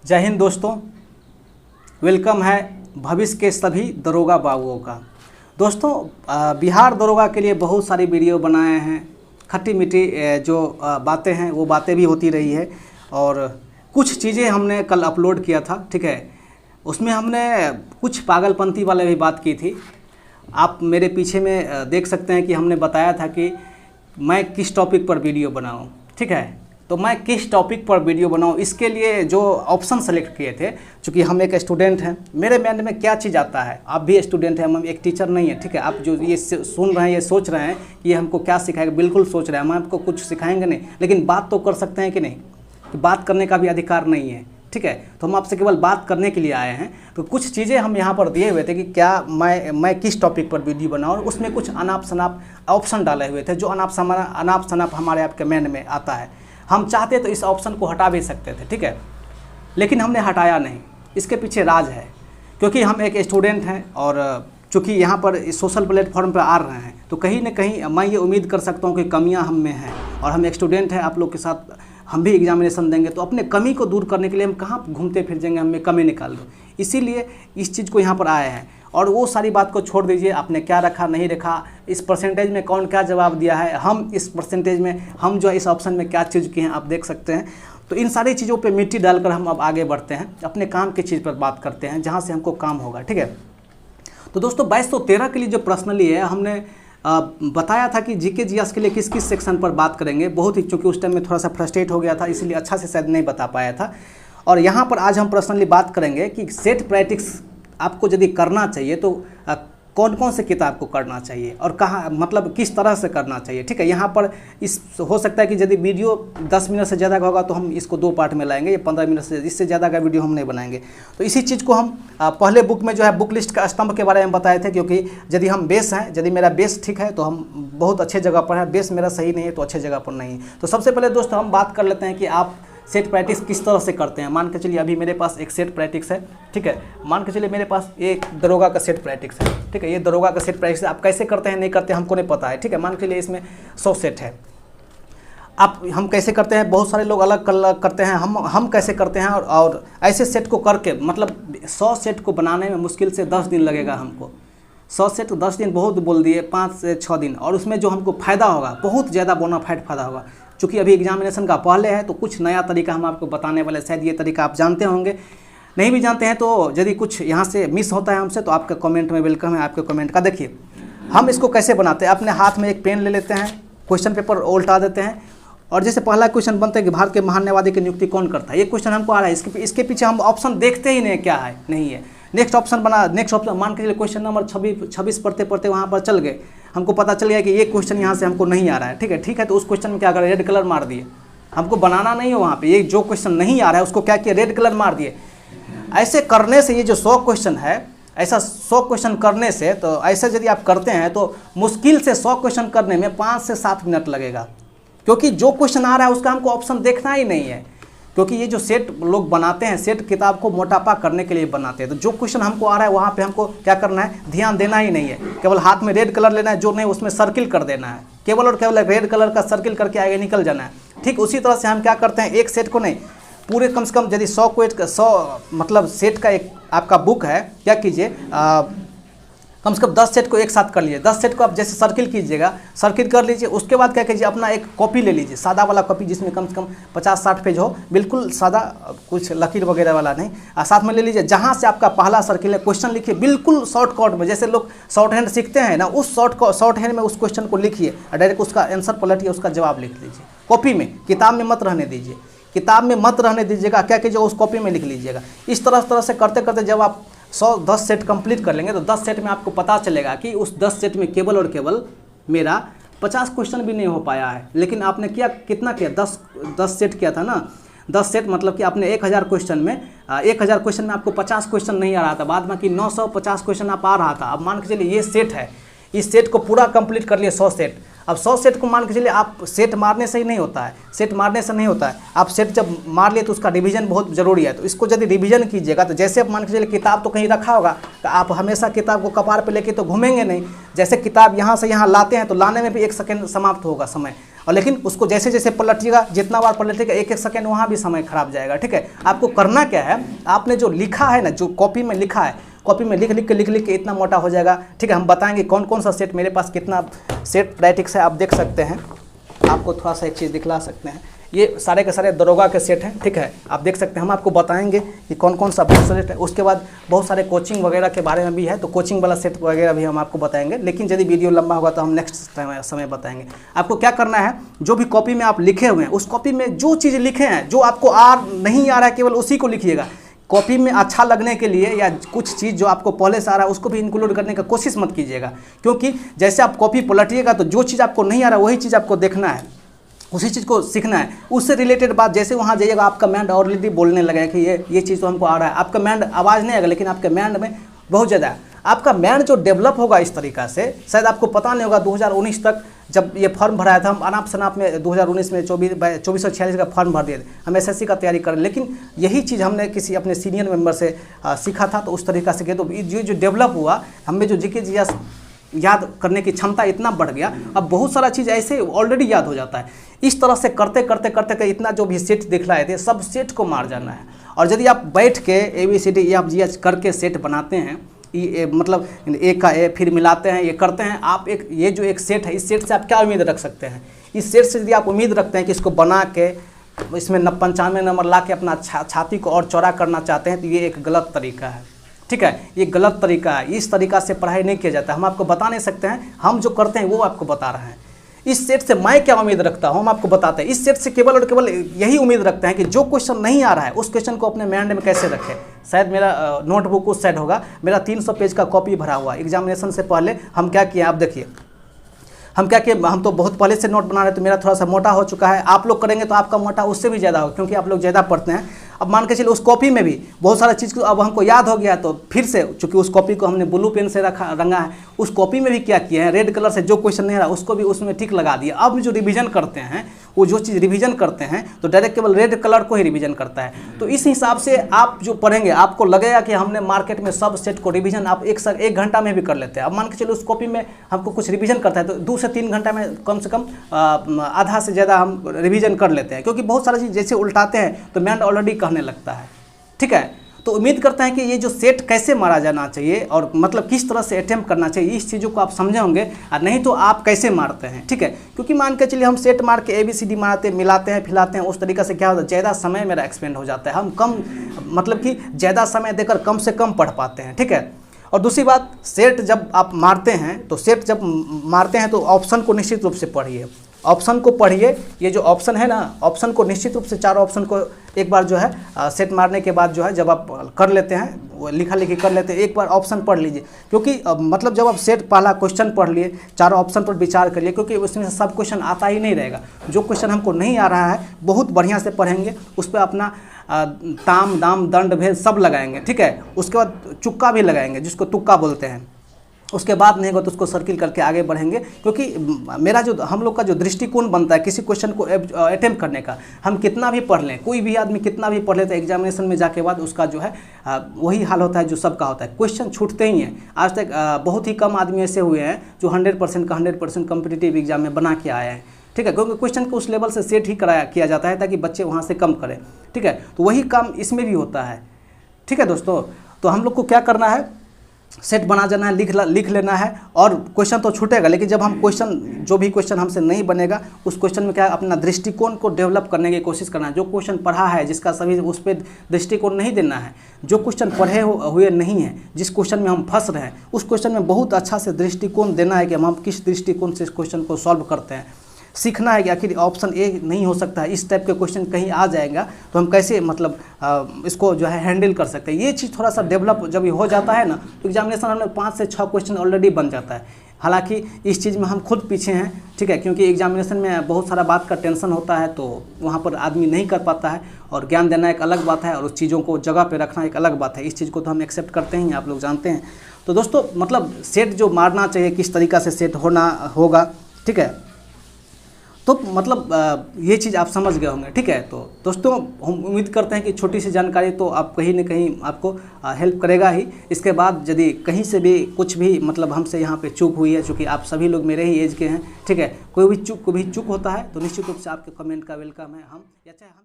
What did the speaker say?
जय हिंद दोस्तों, वेलकम है भविष्य के सभी दरोगा बाबुओं का। दोस्तों, बिहार दरोगा के लिए बहुत सारी वीडियो बनाए हैं। खट्टी मीठी जो बातें हैं वो बातें भी होती रही है और कुछ चीज़ें हमने कल अपलोड किया था, ठीक है। उसमें हमने कुछ पागलपंती वाले भी बात की थी। आप मेरे पीछे में देख सकते हैं कि हमने बताया था कि मैं किस टॉपिक पर वीडियो बनाऊं, ठीक है। तो मैं किस टॉपिक पर वीडियो बनाऊं, इसके लिए जो ऑप्शन सेलेक्ट किए थे, चूँकि हम एक स्टूडेंट हैं, मेरे माइंड में क्या चीज़ आता है, आप भी स्टूडेंट हैं, हम एक टीचर नहीं है, ठीक है। आप जो ये सुन रहे हैं, ये सोच रहे हैं कि ये हमको क्या सिखाएगा, बिल्कुल सोच रहे हैं, हम आपको कुछ सिखाएंगे नहीं, लेकिन बात तो कर सकते हैं कि नहीं, कि बात करने का भी अधिकार नहीं है, ठीक है। तो हम आपसे केवल बात करने के लिए आए हैं। तो कुछ चीज़ें हम यहाँ पर दिए हुए थे कि क्या मैं किस टॉपिक पर वीडियो बनाऊँ, और उसमें कुछ अनाप शनाप ऑप्शन डाले हुए थे जो अनाप शनाप हमारे आपके माइंड में आता है। हम चाहते तो इस ऑप्शन को हटा भी सकते थे, ठीक है, लेकिन हमने हटाया नहीं। इसके पीछे राज है, क्योंकि हम एक स्टूडेंट हैं और चूँकि यहाँ पर इस सोशल प्लेटफॉर्म पर आ रहे हैं, तो कहीं ना कहीं मैं ये उम्मीद कर सकता हूँ कि कमियाँ हम में हैं, और हम एक स्टूडेंट हैं, आप लोग के साथ हम भी एग्जामिनेशन देंगे, तो अपने कमी को दूर करने के लिए हम कहाँ घूमते फिर जाएंगे, हमें कमी निकाल दो। इसीलिए इस चीज़ को यहाँ पर आए हैं। और वो सारी बात को छोड़ दीजिए, आपने क्या रखा नहीं रखा, इस परसेंटेज में कौन क्या जवाब दिया है, हम इस परसेंटेज में हम जो इस ऑप्शन में क्या चीज़ किए हैं आप देख सकते हैं। तो इन सारी चीज़ों पे मिट्टी डालकर हम अब आगे बढ़ते हैं, अपने काम की चीज़ पर बात करते हैं जहाँ से हमको काम होगा, ठीक है। तो दोस्तों 2213 के लिए जो पर्सनली है, हमने बताया था कि जीके जीएस के लिए किस किस सेक्शन पर बात करेंगे। बहुत ही, चूँकि उस टाइम में थोड़ा सा फ्रस्ट्रेट हो गया था, इसलिए अच्छा से शायद नहीं बता पाया था। और यहाँ पर आज हम पर्सनली बात करेंगे कि सेट प्रैक्टिस आपको यदि करना चाहिए तो कौन कौन से किताब को करना चाहिए और कहाँ, मतलब किस तरह से करना चाहिए, ठीक है। यहाँ पर इस हो सकता है कि यदि वीडियो 10 मिनट से ज़्यादा का होगा तो हम इसको 2 पार्ट में लाएंगे, या 15 मिनट से, इससे ज़्यादा का वीडियो हम नहीं बनाएंगे। तो इसी चीज़ को हम पहले बुक में जो है बुक लिस्ट का स्तंभ के बारे में बताए थे, क्योंकि यदि हम बेस हैं, यदि मेरा बेस ठीक है तो हम बहुत अच्छे जगह पर है, बेस मेरा सही नहीं है तो अच्छे जगह पर नहीं है। तो सबसे पहले दोस्तों हम बात कर लेते हैं कि आप सेट प्रैक्टिस किस तरह से करते हैं। मान के चलिए अभी मेरे पास एक सेट प्रैक्टिस है, ठीक है। मान के चलिए मेरे पास एक दरोगा का सेट प्रैक्टिस है, ठीक है। ये दरोगा का सेट प्रैक्टिस आप कैसे करते हैं नहीं करते हैं हमको नहीं पता है, ठीक है। मान के चलिए इसमें 100 सेट है। हम कैसे करते हैं, बहुत सारे लोग अलग अलग करते हैं, हम कैसे करते हैं। और ऐसे सेट को करके, मतलब 100 सेट को बनाने में मुश्किल से 10 दिन लगेगा हमको। 100 सेट 10 दिन बहुत बोल दिए, 5 से 6 दिन। और उसमें जो हमको फ़ायदा होगा, बहुत ज़्यादा बोनाफाइड फ़ायदा होगा। चूँकि अभी एग्जामिनेशन का पहले है तो कुछ नया तरीका हम आपको बताने वाले, शायद ये तरीका आप जानते होंगे, नहीं भी जानते हैं तो यदि कुछ यहाँ से मिस होता है हमसे तो आपका कमेंट में वेलकम है, आपके कमेंट का। देखिए हम इसको कैसे बनाते हैं, अपने हाथ में एक पेन ले लेते हैं, क्वेश्चन पेपर उल्टा देते हैं, और जैसे पहला क्वेश्चन बनता है कि भारत के महान न्यायवादी की नियुक्ति कौन करता है, ये क्वेश्चन हमको आ रहा है। इसके पीछे हम ऑप्शन देखते ही नहीं क्या है, नहीं है। नेक्स्ट ऑप्शन मान के चलिए क्वेश्चन नंबर 26 पढ़ते पढ़ते वहाँ पर चल गए, हमको पता चल गया कि ये क्वेश्चन यहाँ से हमको नहीं आ रहा है, ठीक है। तो उस क्वेश्चन में क्या करें, रेड कलर मार दिए। हमको बनाना नहीं है वहाँ पे, ये जो क्वेश्चन नहीं आ रहा है उसको क्या किया, रेड कलर मार दिए। ऐसे करने से ये जो 100 क्वेश्चन है, ऐसा 100 क्वेश्चन करने से, तो ऐसे यदि आप करते हैं तो मुश्किल से 100 क्वेश्चन करने में 5 से 7 मिनट लगेगा, क्योंकि जो क्वेश्चन आ रहा है उसका हमको ऑप्शन देखना ही नहीं है। क्योंकि ये जो सेट लोग बनाते हैं, सेट किताब को मोटापा करने के लिए बनाते हैं, तो जो क्वेश्चन हमको आ रहा है वहाँ पे हमको क्या करना है, ध्यान देना ही नहीं है। केवल हाथ में रेड कलर लेना है, जो नहीं उसमें सर्किल कर देना है, केवल और केवल रेड कलर का सर्किल करके आगे निकल जाना है। ठीक उसी तरह से हम क्या करते हैं, एक सेट को नहीं, पूरे कम से कम यदि 100 मतलब सेट का एक आपका बुक है, क्या कीजिए कम से कम 10 सेट को एक साथ कर लीजिए। 10 सेट को आप जैसे सर्किल कीजिएगा, सर्किल कर लीजिए। उसके बाद क्या कीजिए, अपना एक कॉपी ले लीजिए, सादा वाला कॉपी जिसमें कम से कम 50-60 पेज हो, बिल्कुल सादा, कुछ लकीर वगैरह वाला नहीं, साथ में ले लीजिए। जहाँ से आपका पहला सर्किल है, क्वेश्चन लिखिए बिल्कुल शॉर्टकट में, जैसे लोग शॉर्ट हैंड सीखते हैं ना, उस शॉर्ट हैंड में उस क्वेश्चन को लिखिए और डायरेक्ट उसका आंसर पलटिए, उसका जवाब लिख लीजिए कॉपी में, किताब में मत रहने दीजिए, किताब में मत रहने दीजिएगा। क्या कीजिए, उस कॉपी में लिख लीजिएगा। इस तरह से करते करते जब आप 10 सेट कंप्लीट कर लेंगे तो 10 सेट में आपको पता चलेगा कि उस 10 सेट में केवल और केवल मेरा 50 क्वेश्चन भी नहीं हो पाया है। लेकिन आपने कितना किया, 10 सेट किया था ना, 10 सेट मतलब कि आपने 1000 क्वेश्चन में 1000 क्वेश्चन में आपको 50 क्वेश्चन नहीं आ रहा था, बाद में कि 950 क्वेश्चन आप आ रहा था। अब मान के चलिए ये सेट है, इस सेट को पूरा कंप्लीट कर लिए 100 सेट। अब 100 सेट को मान के चलिए, आप सेट मारने से ही नहीं होता है, सेट मारने से नहीं होता है। आप सेट जब मार लिए तो उसका रिवीजन बहुत ज़रूरी है। तो इसको यदि रिवीजन कीजिएगा तो जैसे आप मान के चलिए किताब तो कहीं रखा होगा, तो आप हमेशा किताब को कपार पे लेके तो घूमेंगे नहीं। जैसे किताब यहाँ से यहाँ लाते हैं तो लाने में भी 1 सेकेंड समाप्त होगा समय, और लेकिन उसको जैसे जैसे पलटिएगा, जितना बार पलटिएगा 1-1 सेकेंड वहाँ भी समय खराब जाएगा। ठीक है, आपको करना क्या है, आपने जो लिखा है ना, जो कॉपी में लिखा है, कॉपी में लिख के इतना मोटा हो जाएगा। ठीक है, हम बताएंगे कौन कौन सा सेट, मेरे पास कितना सेट प्रैक्टिस है आप देख सकते हैं। आपको थोड़ा सा एक चीज़ दिखला सकते हैं, ये सारे के सारे दरोगा के सेट हैं। ठीक है, आप देख सकते हैं, हम आपको बताएंगे कि कौन कौन सा सेट है। उसके बाद बहुत सारे कोचिंग वगैरह के बारे में भी है, तो कोचिंग वाला सेट वगैरह भी हम आपको बताएंगे, लेकिन यदि वीडियो लंबा होगा तो हम नेक्स्ट समय बताएंगे। आपको क्या करना है, जो भी कॉपी में आप लिखे हुए हैं उस कॉपी में जो चीज़ लिखे हैं, जो आपको नहीं आ रहा है केवल उसी को लिखिएगा। कॉपी में अच्छा लगने के लिए या कुछ चीज़ जो आपको पहले से आ रहा है उसको भी इंक्लूड करने का कोशिश मत कीजिएगा, क्योंकि जैसे आप कॉपी पलटिएगा तो जो चीज़ आपको नहीं आ रहा है वही चीज़ आपको देखना है, उसी चीज़ को सीखना है, उससे रिलेटेड बात। जैसे वहाँ जाइएगा आपका माइंड ऑलरेडी बोलने लगेगा कि ये चीज़ तो हमको आ रहा है, आपका माइंड आवाज़ नहीं आएगा, लेकिन आपके माइंड में बहुत ज़्यादा आपका माइंड जो डेवलप होगा इस तरीक़ा से, शायद आपको पता नहीं होगा 2019 तक जब ये फॉर्म भराया था, हम अनाप शनाप में 2019 में 2446 का फॉर्म भर दिए थे, हम एसएससी का तैयारी करें, लेकिन यही चीज़ हमने किसी अपने सीनियर मेंबर से सीखा था, तो उस तरीक़ा से किया, तो ये जो डेवलप हुआ, हमें जो जीके जीएस याद करने की क्षमता इतना बढ़ गया, अब बहुत सारा चीज़ ऐसे ऑलरेडी याद हो जाता है। इस तरह से करते करते करते करते इतना जो भी सेट दिखलाए थे सब सेट को मार जाना है। और यदि आप बैठ के ABCD EFGH करके सेट बनाते हैं, मतलब ए का ए फिर मिलाते हैं, ये करते हैं आप, ये जो एक सेट है, इस सेट से आप क्या उम्मीद रख सकते हैं? इस सेट से यदि आप उम्मीद रखते हैं कि इसको बना के इसमें 95 नंबर ला के अपना छाती को और चौड़ा करना चाहते हैं, तो ये एक गलत तरीका है। ठीक है, ये गलत तरीका है, इस तरीका से पढ़ाई नहीं किया जाता। हम आपको बता नहीं सकते हैं, हम जो करते हैं वो आपको बता रहे हैं। इस सेट से मैं क्या उम्मीद रखता हूँ हम आपको बताते हैं। इस सेट से केवल और केवल यही उम्मीद रखते हैं कि जो क्वेश्चन नहीं आ रहा है उस क्वेश्चन को अपने माइंड में कैसे रखें। शायद मेरा नोटबुक उस साइड होगा, मेरा 300 पेज का कॉपी भरा हुआ। एग्जामिनेशन से पहले हम क्या किए आप देखिए, हम क्या किए, हम तो बहुत पहले से नोट बना रहे, तो मेरा थोड़ा सा मोटा हो चुका है। आप लोग करेंगे तो आपका मोटा उससे भी ज़्यादा होगा, क्योंकि आप लोग ज़्यादा पढ़ते हैं। अब मान के चलिए उस कॉपी में भी बहुत सारा चीज़ अब हमको याद हो गया, तो फिर से चूँकि उस कॉपी को हमने ब्लू पेन से रंगा है, उस कॉपी में भी क्या किए हैं, रेड कलर से जो क्वेश्चन नहीं रहा उसको भी उसमें टिक लगा दिया। अब जो रिवीजन करते हैं, वो जो चीज़ रिवीजन करते हैं तो डायरेक्ट केवल रेड कलर को ही रिवीजन करता है। तो इस हिसाब से आप जो पढ़ेंगे आपको लगेगा कि हमने मार्केट में सब सेट को रिवीजन आप एक घंटा में भी कर लेते हैं। अब मान के चलिए उस कॉपी में हमको कुछ रिवीजन करता है तो 2 से 3 घंटा में कम से कम आधा से ज़्यादा हम रिवीजन कर लेते हैं, क्योंकि बहुत सारी चीज़ जैसे उल्टाते हैं तो माइंड ऑलरेडी कहने लगता है। ठीक है, तो उम्मीद करते हैं कि ये जो सेट कैसे मारा जाना चाहिए और मतलब किस तरह से अटेम्प्ट करना चाहिए, इस चीज़ों को आप समझे होंगे, और नहीं तो आप कैसे मारते हैं। ठीक है, क्योंकि मान के चलिए हम सेट मार के ABCD मारते हैं, मिलाते हैं, फिलाते हैं, उस तरीक़े से क्या होता है, ज़्यादा समय मेरा एक्सपेंड हो जाता है। हम कम मतलब कि ज़्यादा समय देकर कम से कम पढ़ पाते हैं। ठीक है, और दूसरी बात, सेट जब आप मारते हैं तो सेट जब मारते हैं तो ऑप्शन को निश्चित रूप से पढ़िए, ऑप्शन को पढ़िए। ये जो ऑप्शन है ना, ऑप्शन को निश्चित रूप से 4 ऑप्शन को एक बार जो है सेट मारने के बाद जो है जब आप कर लेते हैं, वो लिखा लिखी कर लेते हैं, एक बार ऑप्शन पढ़ लीजिए। क्योंकि मतलब जब आप सेट पहला क्वेश्चन पढ़ लिए, 4 ऑप्शन पर विचार करिए, क्योंकि उसमें से सब क्वेश्चन आता ही नहीं रहेगा। जो क्वेश्चन हमको नहीं आ रहा है बहुत बढ़िया से पढ़ेंगे, उस पर अपना ताम दाम दंड भेद सब लगाएंगे। ठीक है, उसके बाद चुक्का भी लगाएंगे, जिसको तुक्का बोलते हैं। उसके बाद नहीं होगा तो उसको सर्किल करके आगे बढ़ेंगे, क्योंकि मेरा जो हम लोग का जो दृष्टिकोण बनता है किसी क्वेश्चन को अटेम्प्ट करने का, हम कितना भी पढ़ लें, कोई भी आदमी कितना भी पढ़ लेता है, एग्जामिनेशन में जाके बाद उसका जो है वही हाल होता है जो सबका होता है, क्वेश्चन छूटते ही हैं। आज तक बहुत ही कम आदमी ऐसे हुए हैं जो 100% का 100% कॉम्पिटिटिव एग्जाम में बना के आए हैं। ठीक है, क्योंकि क्वेश्चन को उस लेवल से सेट ही किया जाता है ताकि बच्चे वहाँ से कम करें। ठीक है, तो वही काम इसमें भी होता है। ठीक है दोस्तों, तो हम लोग को क्या करना है, सेट बना जाना है, लिख लेना है, और क्वेश्चन तो छूटेगा, लेकिन जब हम जो भी क्वेश्चन हमसे नहीं बनेगा उस क्वेश्चन में क्या अपना दृष्टिकोण को डेवलप करने की कोशिश करना है। जो क्वेश्चन पढ़ा है जिसका सभी उस पर दृष्टिकोण नहीं देना है, जो क्वेश्चन पढ़े हुए नहीं है, जिस क्वेश्चन में हम फंस रहे हैं उस क्वेश्चन में बहुत अच्छा से दृष्टिकोण देना है कि हम किस दृष्टिकोण से इस क्वेश्चन को सॉल्व करते हैं। सीखना है कि आखिर ऑप्शन ए नहीं हो सकता है, इस टाइप के क्वेश्चन कहीं आ जाएगा तो हम कैसे मतलब इसको जो है हैंडल कर सकते हैं। ये चीज़ थोड़ा सा डेवलप जब हो जाता है ना तो एग्जामिनेशन हमें 5 से 6 क्वेश्चन ऑलरेडी बन जाता है। हालांकि इस चीज़ में हम खुद पीछे हैं। ठीक है, क्योंकि एग्जामिनेशन में बहुत सारा बात का टेंशन होता है तो वहाँ पर आदमी नहीं कर पाता है, और ज्ञान देना एक अलग बात है और उस चीज़ों को जगह पे रखना एक अलग बात है। इस चीज़ को तो हम एक्सेप्ट करते हैं, आप लोग जानते हैं। तो दोस्तों मतलब सेट जो मारना चाहिए, किस तरीक़ा से सेट होगा। ठीक है, तो मतलब ये चीज़ आप समझ गए होंगे, ठीक है। तो दोस्तों हम उम्मीद करते हैं कि छोटी सी जानकारी तो आप कहीं न कहीं आपको हेल्प करेगा ही। इसके बाद यदि कहीं से भी कुछ भी मतलब हमसे यहाँ पे चूक हुई है, चूँकि आप सभी लोग मेरे ही एज के हैं, ठीक है, कोई भी चूक होता है तो निश्चित रूप से आपके कमेंट का वेलकम है। हम या चाहे हम